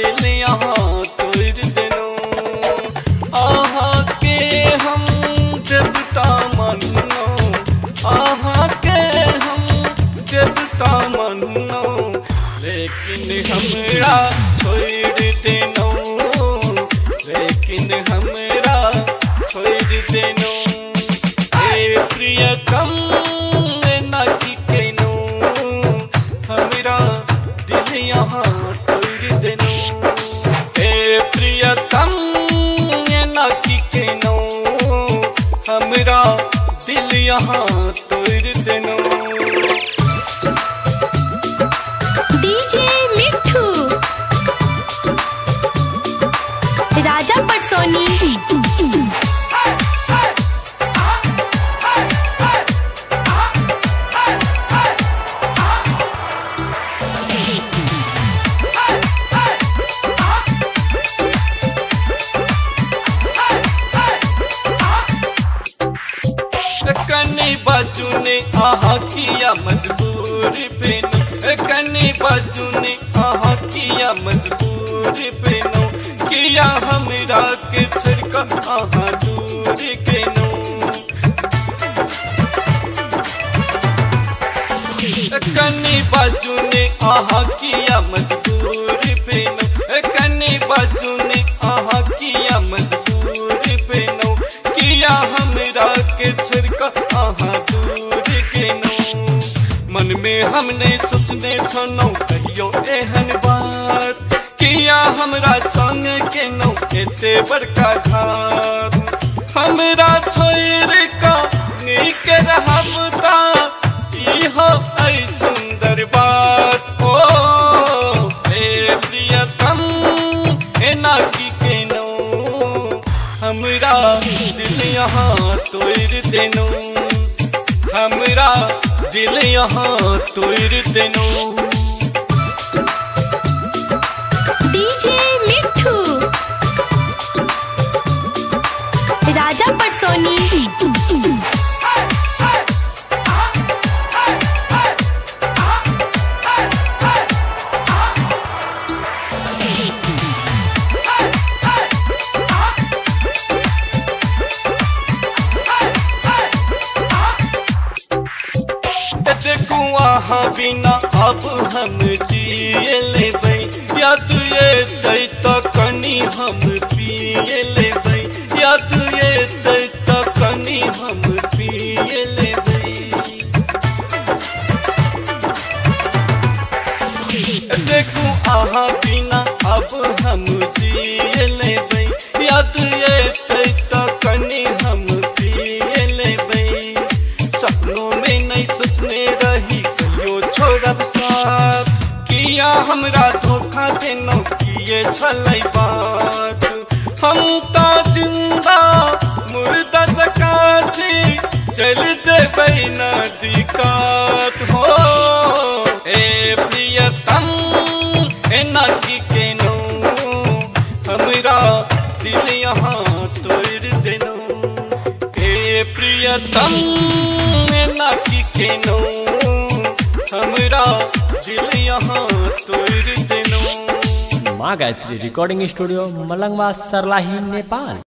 दिल यहाँ तोड़ देनो। आहा के हम देवता मानो, आहा के हम देवता मानो, लेकिन हमरा छोड़ देनो, लेकिन हमरा छोड़ देनो। ए प्रियतम ना की कहनो, हमरा दिल यहाँ तोड़ देनो। ए प्रियतम ना की कहनो, हमरा दिल यहाँ तोड़ देनो। डीजे मिठू राजा पटसोनी। कन्नी बाजू ने आहा किया मजबूर पेनो, कन्नी बाजू ने आहा किया मजबूर पेनो, किया हमरा के छड़का आहा दूर केनो। कन्नी बाजू ने आहा किया मजबूर पेनो, कन्नी बाजू ने आहा किया मजबूर पेनो, किया हमरा के छड़का आहा दूर केनो। मन में हमने सोचने छनो कहियो एहन बात, किया हमरा संग केनो एते बड़का घात। हमरा छोड़ का नीक रहब ता इहो ऐ सुंदर बात। ओ ए प्रियतम एना की केनो, हमरा दिल यहाँ तोड़ देनो, हमरा दिल यहाँ तोड़ देनो। डीजे मिठू राजा पटसोनी। देखूं आहा बिना अब हम जिए लेबै, याद ये दै तो कनी हम पिए लेबै, याद ये दै तो कनी हम पिए लेबै। देखूं आहा बिना अब हम जिए लेबै, याद ये दै तो कनी हम पिए लेबै। सपनों में नहीं सोचने रही कहियो छोड़ब साथ, किया हमरा धोखा देनो किए छलै बात। हम ता जिंदा मुर्दा जका छी, चल जेबै नदी कात। हो ए प्रियतम एना की केनो, हमरा दिल यहाँ तोड़ देनो। ए प्रियतम एना की केनो, हमरा दिल यहाँ तोड़ देनो। माँ गायत्री रिकॉर्डिंग स्टूडियो मलंगवा सरलाही नेपाल।